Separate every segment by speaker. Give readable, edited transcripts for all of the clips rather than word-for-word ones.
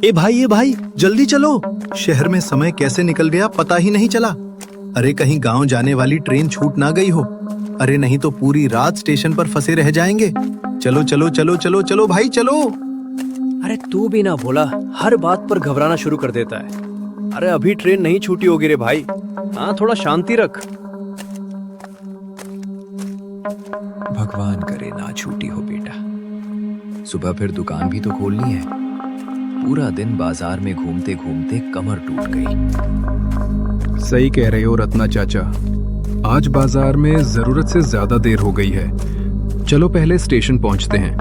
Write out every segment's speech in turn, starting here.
Speaker 1: ए भाई जल्दी चलो। शहर में समय कैसे निकल गया पता ही नहीं चला। अरे कहीं गांव जाने वाली ट्रेन छूट ना गई हो। अरे नहीं तो पूरी रात स्टेशन पर फंसे रह जाएंगे। चलो चलो चलो चलो चलो भाई चलो।
Speaker 2: अरे तू भी ना भोला, हर बात पर घबराना शुरू कर देता है। अरे अभी ट्रेन नहीं छूटी होगी रे भाई। हाँ, थोड़ा शांति रख।
Speaker 3: भगवान करे ना छूटी हो बेटा। सुबह फिर दुकान भी तो खोलनी है। पूरा दिन बाजार में घूमते घूमते कमर टूट गई।
Speaker 4: सही कह रहे हो रत्ना चाचा, आज बाजार में जरूरत से ज्यादा देर हो गई है। चलो पहले स्टेशन पहुंचते हैं,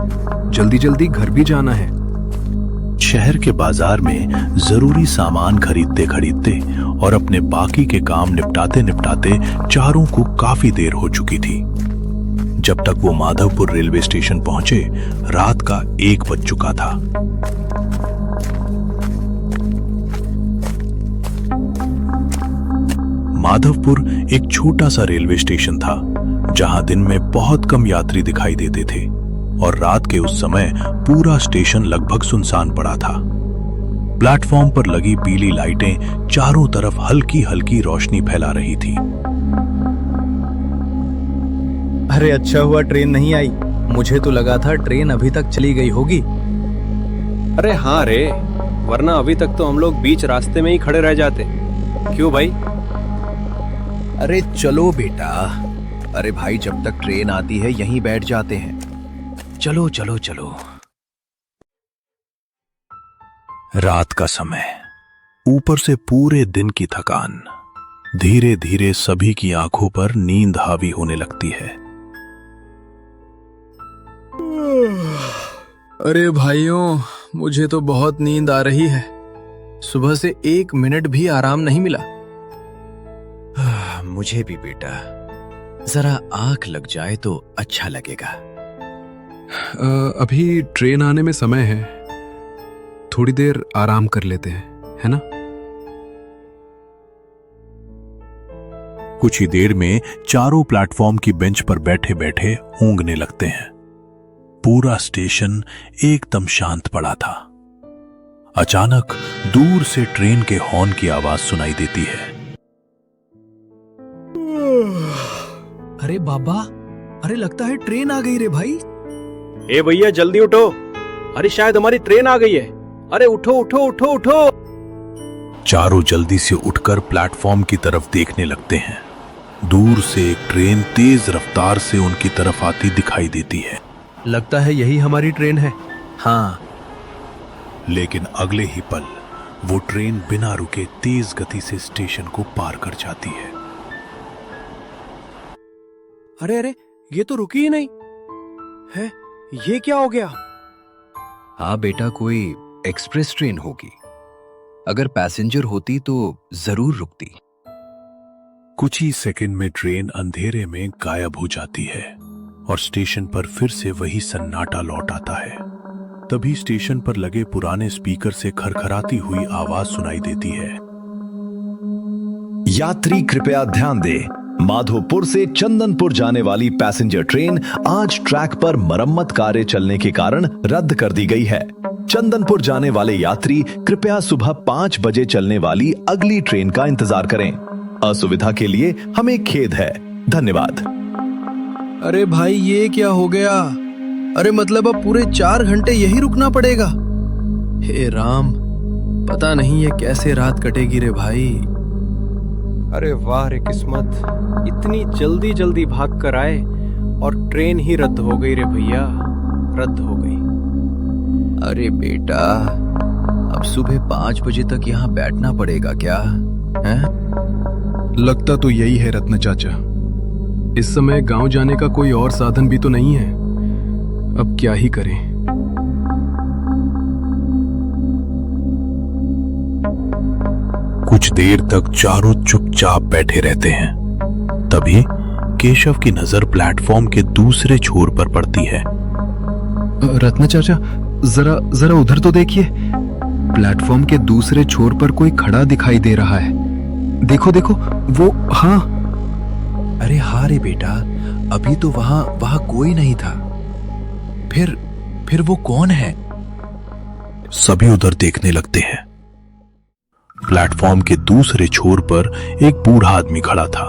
Speaker 4: जल्दी जल्दी घर भी जाना है।
Speaker 1: शहर के बाजार में जरूरी सामान खरीदते खरीदते और अपने बाकी के काम निपटाते निपटाते चारों को काफी देर हो चुकी थी। जब तक वो माधवपुर रेलवे स्टेशन पहुंचे, रात का 1 बज चुका था। माधवपुर एक छोटा सा रेलवे स्टेशन था, जहां दिन में बहुत कम यात्री दिखाई देते थे और रात के उस समय पूरा स्टेशन लगभग सुनसान पड़ा था। प्लेटफॉर्म पर लगी पीली लाइटें चारों तरफ हल्की हल्की रोशनी फैला रही थी।
Speaker 5: अरे अच्छा हुआ ट्रेन नहीं आई, मुझे तो लगा था ट्रेन अभी तक चली गई होगी।
Speaker 2: अरे हाँ रे, वरना अभी तक तो हम लोग बीच रास्ते में ही खड़े रह जाते। क्यों भाई?
Speaker 3: अरे चलो बेटा। अरे भाई, जब तक ट्रेन आती है यहीं बैठ जाते हैं। चलो चलो चलो।
Speaker 1: रात का समय, ऊपर से पूरे दिन की थकान, धीरे धीरे सभी की आंखों पर नींद हावी होने लगती है।
Speaker 4: अरे भाइयों, मुझे तो बहुत नींद आ रही है। सुबह से 1 मिनट भी आराम नहीं मिला।
Speaker 3: मुझे भी बेटा, जरा आंख लग जाए तो अच्छा लगेगा।
Speaker 4: अभी ट्रेन आने में समय है, थोड़ी देर आराम कर लेते हैं, है ना?
Speaker 1: कुछ ही देर में चारों प्लेटफॉर्म की बेंच पर बैठे बैठे ऊँघने लगते हैं। पूरा स्टेशन एकदम शांत पड़ा था। अचानक दूर से ट्रेन के हॉर्न की आवाज सुनाई देती है।
Speaker 5: अरे बाबा, अरे लगता है ट्रेन आ गई रे भाई।
Speaker 2: ए भैया जल्दी उठो, अरे शायद हमारी ट्रेन आ गई है। अरे उठो उठो उठो उठो।
Speaker 1: चारों जल्दी से उठकर प्लेटफॉर्म की तरफ देखने लगते हैं। दूर से एक ट्रेन तेज रफ्तार से उनकी तरफ आती दिखाई देती है।
Speaker 5: लगता है यही हमारी ट्रेन है। हाँ,
Speaker 1: लेकिन अगले ही पल वो ट्रेन बिना रुके तेज गति से स्टेशन को पार कर जाती है।
Speaker 2: अरे अरे, ये तो रुकी ही नहीं है। ये क्या हो गया?
Speaker 3: हाँ बेटा, कोई एक्सप्रेस ट्रेन होगी। अगर पैसेंजर होती तो जरूर रुकती।
Speaker 1: कुछ ही सेकंड में ट्रेन अंधेरे में गायब हो जाती है और स्टेशन पर फिर से वही सन्नाटा लौट आता है। तभी स्टेशन पर लगे पुराने स्पीकर से खरखराती हुई आवाज सुनाई देती है।
Speaker 6: यात्री कृपया ध्यान दें, माधोपुर से चंदनपुर जाने वाली पैसेंजर ट्रेन आज ट्रैक पर मरम्मत कार्य चलने के कारण रद्द कर दी गई है। चंदनपुर जाने वाले यात्री कृपया सुबह 5 बजे चलने वाली अगली ट्रेन का इंतजार करें। असुविधा के लिए हमें खेद है। धन्यवाद।
Speaker 5: अरे भाई ये क्या हो गया? अरे मतलब अब पूरे 4 घंटे यही रुकना पड़ेगा। हे राम, पता नहीं ये कैसे रात कटेगी रे भाई।
Speaker 2: अरे वाह रे किस्मत, इतनी जल्दी जल्दी भाग कर आए और ट्रेन ही रद्द हो गई रे भैया, रद्द हो गई।
Speaker 3: अरे बेटा, अब सुबह 5 बजे तक यहाँ बैठना पड़ेगा क्या? हैं?
Speaker 4: लगता तो यही है रत्न चाचा। इस समय गांव जाने का कोई और साधन भी तो नहीं है। अब क्या ही करें।
Speaker 1: कुछ देर तक चारों चुपचाप बैठे रहते हैं। तभी केशव की नजर प्लेटफॉर्म के दूसरे छोर पर पड़ती है।
Speaker 4: रत्न चाचा, जरा जरा उधर तो देखिए। प्लेटफॉर्म के दूसरे छोर पर कोई खड़ा दिखाई दे रहा है। देखो देखो, वो। हाँ।
Speaker 3: अरे हाँ रे बेटा, अभी तो वहां कोई नहीं था। फिर वो कौन है?
Speaker 1: सभी उधर देखने लगते हैं। प्लेटफॉर्म के दूसरे छोर पर एक बूढ़ा आदमी खड़ा था।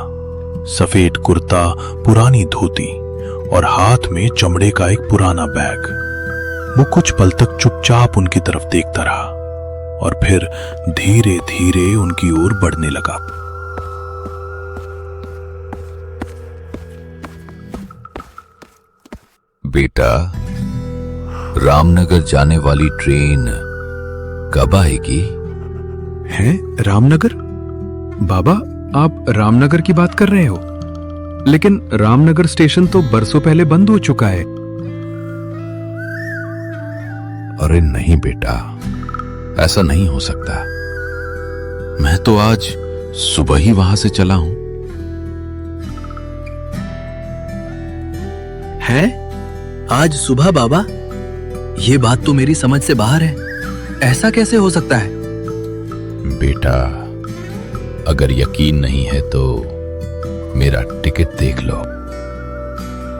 Speaker 1: सफेद कुर्ता, पुरानी धोती और हाथ में चमड़े का एक पुराना बैग। वो कुछ पल तक चुपचाप उनकी तरफ देखता रहा और फिर धीरे धीरे उनकी ओर बढ़ने लगा।
Speaker 3: बेटा, रामनगर जाने वाली ट्रेन कब आएगी?
Speaker 4: है रामनगर? बाबा, आप रामनगर की बात कर रहे हो? लेकिन रामनगर स्टेशन तो बरसों पहले बंद हो चुका है।
Speaker 7: अरे नहीं बेटा, ऐसा नहीं हो सकता। मैं तो आज सुबह ही वहां से चला हूं।
Speaker 5: है? आज सुबह बाबा? ये बात तो मेरी समझ से बाहर है। ऐसा कैसे हो सकता है?
Speaker 7: बेटा, अगर यकीन नहीं है तो मेरा टिकट देख लो।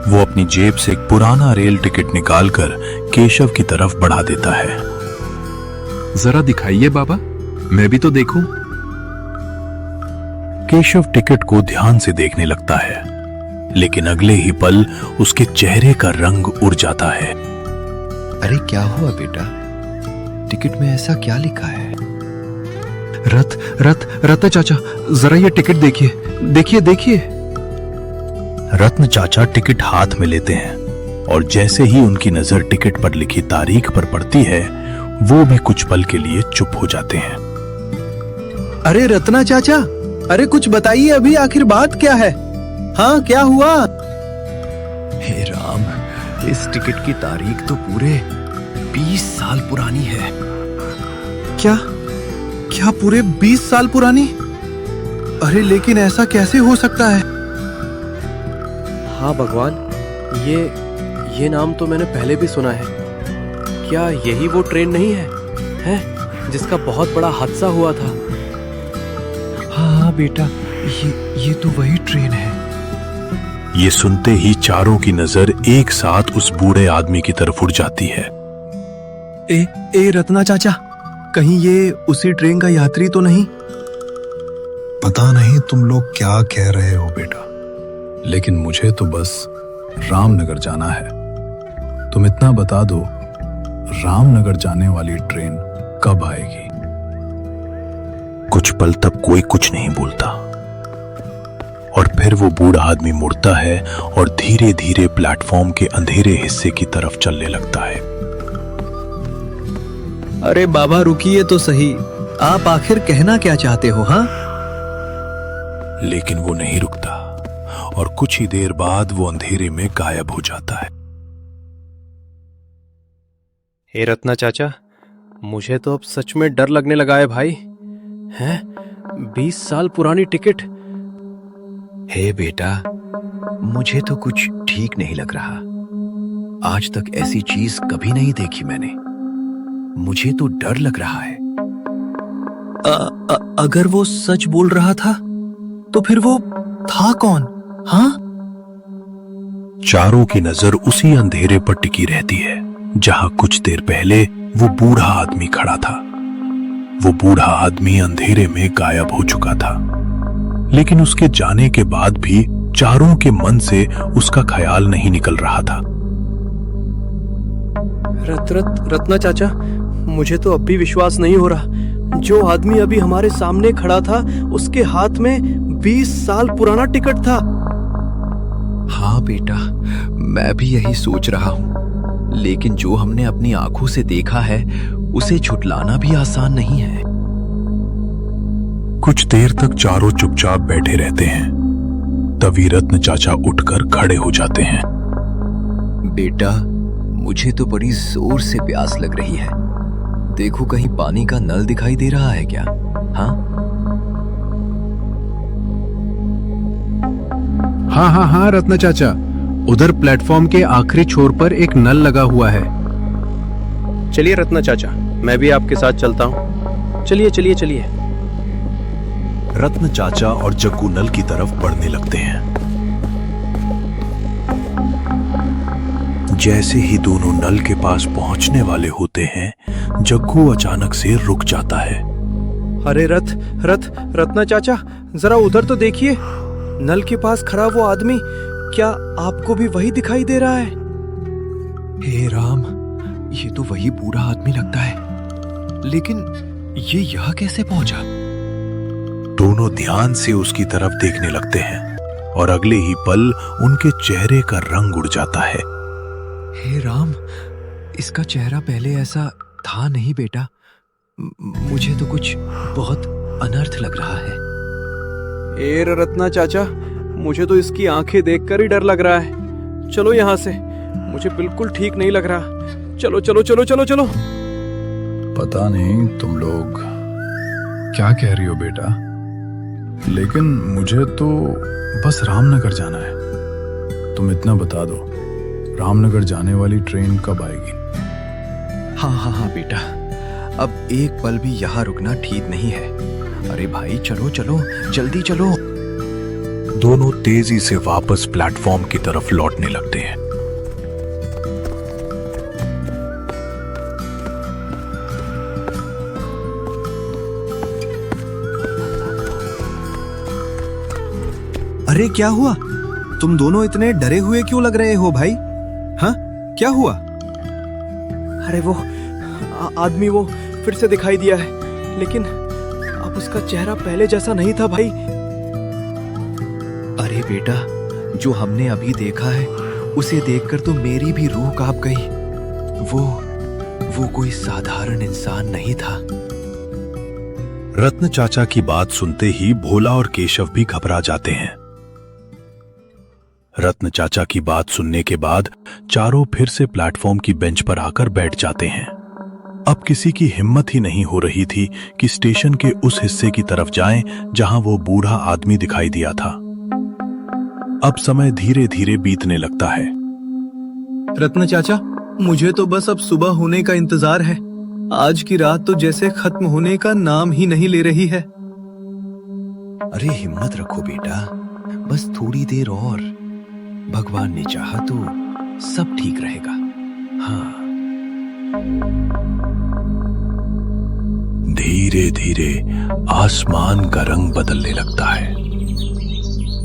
Speaker 1: वो अपनी जेब से एक पुराना रेल टिकट निकालकर केशव की तरफ बढ़ा देता है।
Speaker 4: जरा दिखाइए बाबा, मैं भी तो देखूं।
Speaker 1: केशव टिकट को ध्यान से देखने लगता है, लेकिन अगले ही पल उसके चेहरे का रंग उड़ जाता है।
Speaker 3: अरे क्या हुआ बेटा? टिकट में ऐसा क्या लिखा है?
Speaker 4: रत्न चाचा, जरा ये टिकट देखिए, देखिए देखिए।
Speaker 1: रत्न चाचा टिकट हाथ में लेते हैं और जैसे ही उनकी नजर टिकट पर लिखी तारीख पर पड़ती है, वो भी कुछ पल के लिए चुप हो जाते हैं।
Speaker 5: अरे रत्ना चाचा, अरे कुछ बताइए, अभी आखिर बात क्या है? हाँ, क्या हुआ?
Speaker 3: हे राम, इस टिकट की तारीख तो पूरे 20 साल पुरानी है।
Speaker 5: क्या क्या पूरे 20 साल पुरानी? अरे लेकिन ऐसा कैसे हो सकता है?
Speaker 2: हाँ भगवान, ये नाम तो मैंने पहले भी सुना है। क्या यही वो ट्रेन नहीं है? हैं? जिसका बहुत बड़ा हादसा हुआ था।
Speaker 4: हाँ बेटा, ये तो वही ट्रेन है।
Speaker 1: ये सुनते ही चारों की नजर एक साथ उस बूढ़े आदमी की तरफ उड़ जाती है।
Speaker 5: ए रत्ना चाचा, कहीं ये उसी ट्रेन का यात्री तो नहीं?
Speaker 1: पता नहीं तुम लोग क्या कह रहे हो बेटा, लेकिन मुझे तो बस रामनगर जाना है। तुम इतना बता दो, रामनगर जाने वाली ट्रेन कब आएगी? कुछ पल तक कोई कुछ नहीं बोलता और फिर वो बूढ़ा आदमी मुड़ता है और धीरे धीरे प्लेटफॉर्म के अंधेरे हिस्से की तरफ चलने लगता है।
Speaker 5: अरे बाबा रुकिए तो सही, आप आखिर कहना क्या चाहते हो? हाँ,
Speaker 1: लेकिन वो नहीं रुकता और कुछ ही देर बाद वो अंधेरे में गायब हो जाता है।
Speaker 2: हे रत्ना चाचा, मुझे तो अब सच में डर लगने लगा है भाई। हैं? 20 साल पुरानी टिकट।
Speaker 3: हे बेटा, मुझे तो कुछ ठीक नहीं लग रहा। आज तक ऐसी चीज कभी नहीं देखी मैंने। मुझे तो डर लग रहा है।
Speaker 5: अगर वो सच बोल रहा था तो फिर वो था कौन? हाँ?
Speaker 1: चारों की नजर उसी अंधेरे पर टिकी रहती है जहां कुछ देर पहले वो बूढ़ा आदमी खड़ा था। वो बूढ़ा आदमी अंधेरे में गायब हो चुका था, लेकिन उसके जाने के बाद भी चारों के मन से उसका ख्याल नहीं निकल रहा था।
Speaker 2: रत्ना चाचा, मुझे तो अब भी विश्वास नहीं हो रहा। जो आदमी अभी हमारे सामने खड़ा था, उसके हाथ में 20 साल पुराना टिकट था।
Speaker 3: हाँ बेटा, मैं भी यही सोच रहा हूं, लेकिन जो हमने अपनी आंखों से देखा है उसे झुटलाना भी आसान नहीं है।
Speaker 1: कुछ देर तक चारों चुपचाप बैठे रहते हैं। तभी रत्न चाचा उठकर खड़े हो जाते हैं।
Speaker 3: बेटा, मुझे तो बड़ी जोर से प्यास लग रही है। देखो कहीं पानी का नल दिखाई दे रहा है क्या?
Speaker 4: हाँ रत्न चाचा, उधर प्लेटफॉर्म के आखिरी छोर पर एक नल लगा हुआ है।
Speaker 2: चलिए रत्ना चाचा, मैं भी आपके साथ चलता हूँ। चलिए चलिए चलिए।
Speaker 1: रत्न चाचा और जग्गू नल की तरफ बढ़ने लगते हैं। जैसे ही दोनों नल के पास पहुंचने वाले होते हैं, जग्गू अचानक से रुक जाता है।
Speaker 2: अरे रत्ना चाचा, जरा उधर तो देखिए। नल के पास खड़ा वो आदमी, क्या आपको भी वही दिखाई दे रहा है?
Speaker 3: हे राम, ये तो वही बूढ़ा आदमी लगता है, लेकिन ये यहाँ कैसे पहुंचा?
Speaker 1: दोनों ध्यान से उसकी तरफ देखने लगते हैं और अगले ही पल उनके चेहरे का रंग उड़ जाता है।
Speaker 3: हे राम, इसका चेहरा पहले ऐसा था नहीं बेटा। मुझे तो कुछ बहुत अनर्थ लग रहा है।
Speaker 2: ए रत्ना चाचा, मुझे तो इसकी आंखें देखकर ही डर लग रहा है। चलो यहाँ से, मुझे बिल्कुल ठीक नहीं लग रहा। चलो चलो चलो चलो चलो।
Speaker 4: पता नहीं तुम लोग क्या कह रही हो बेटा, लेकिन मुझे तो बस रामनगर जाना है। तुम इतना बता दो, रामनगर जाने वाली ट्रेन कब आएगी?
Speaker 3: हाँ बेटा, अब एक पल भी यहाँ रुकना ठीक नहीं है। अरे भाई चलो चलो, जल्दी चलो।
Speaker 1: दोनों तेजी से वापस प्लेटफॉर्म की तरफ लौटने लगते हैं।
Speaker 5: अरे क्या हुआ? तुम दोनों इतने डरे हुए क्यों लग रहे हो भाई? हाँ, क्या हुआ?
Speaker 2: अरे वो आदमी वो फिर से दिखाई दिया है, लेकिन अब उसका चेहरा पहले जैसा नहीं था भाई।
Speaker 3: अरे बेटा, जो हमने अभी देखा है उसे देखकर तो मेरी भी रूह कांप गई। वो कोई साधारण इंसान नहीं था।
Speaker 1: रत्न चाचा की बात सुनते ही भोला और केशव भी घबरा जाते हैं। रत्न चाचा की बात सुनने के बाद चारों फिर से प्लेटफॉर्म की बेंच पर आकर बैठ जाते हैं। अब किसी की हिम्मत ही नहीं हो रही थी कि स्टेशन के उस हिस्से की तरफ जाएं जहां वो बूढ़ा आदमी दिखाई दिया था। अब समय धीरे धीरे बीतने लगता है।
Speaker 5: रत्न चाचा, मुझे तो बस अब सुबह होने का इंतजार है। आज की रात तो जैसे खत्म होने का नाम ही नहीं ले रही है।
Speaker 3: अरे हिम्मत रखो बेटा, बस थोड़ी देर और। भगवान ने चाहा तो सब ठीक रहेगा। हाँ।
Speaker 1: धीरे धीरे आसमान का रंग बदलने लगता है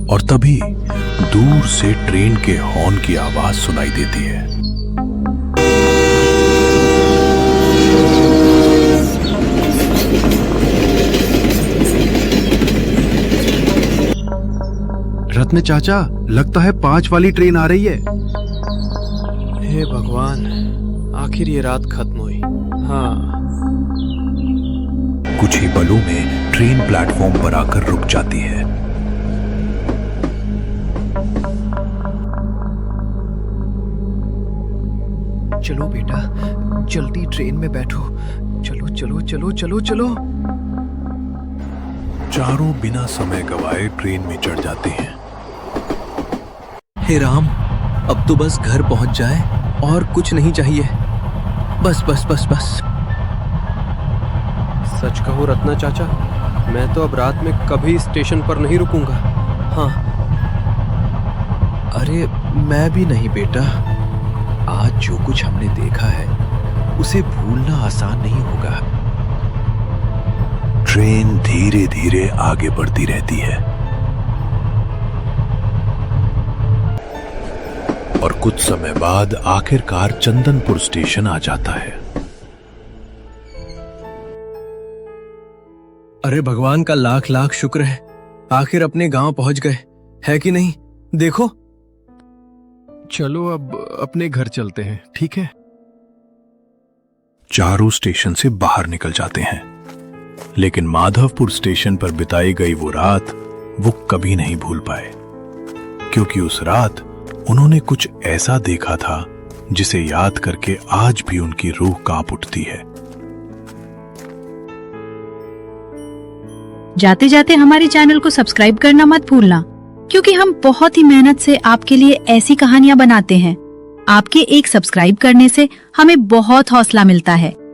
Speaker 1: और तभी दूर से ट्रेन के हॉर्न की आवाज सुनाई देती है।
Speaker 4: रत्न चाचा, लगता है 5 वाली ट्रेन आ रही है।
Speaker 2: हे भगवान, आखिर ये रात खत्म हुई। हाँ।
Speaker 1: कुछ ही पलों में ट्रेन प्लेटफॉर्म पर आकर रुक जाती है।
Speaker 3: चलो बेटा, जल्दी ट्रेन में बैठो। चलो चलो चलो चलो चलो।
Speaker 1: चारों बिना समय गवाए ट्रेन में चढ़ जाते हैं।
Speaker 5: हे राम, अब तो बस घर पहुंच जाए और कुछ नहीं चाहिए। बस बस बस बस।
Speaker 2: सच कहो रत्ना चाचा, मैं तो अब रात में कभी स्टेशन पर नहीं रुकूंगा। हाँ।
Speaker 3: अरे मैं भी नहीं बेटा। आज जो कुछ हमने देखा है उसे भूलना आसान नहीं होगा।
Speaker 1: ट्रेन धीरे धीरे आगे बढ़ती रहती है और कुछ समय बाद आखिरकार चंदनपुर स्टेशन आ जाता है।
Speaker 5: अरे भगवान का लाख लाख शुक्र है, आखिर अपने गांव पहुंच गए, है कि नहीं? देखो।
Speaker 4: चलो अब अपने घर चलते हैं, ठीक है?
Speaker 1: चारों स्टेशन से बाहर निकल जाते हैं, लेकिन माधवपुर स्टेशन पर बिताई गई वो रात वो कभी नहीं भूल पाए, क्योंकि उस रात उन्होंने कुछ ऐसा देखा था जिसे याद करके आज भी उनकी रूह कांप उठती है।
Speaker 8: जाते जाते हमारे चैनल को सब्सक्राइब करना मत भूलना, क्योंकि हम बहुत ही मेहनत से आपके लिए ऐसी कहानियां बनाते हैं। आपके एक सब्सक्राइब करने से हमें बहुत हौसला मिलता है।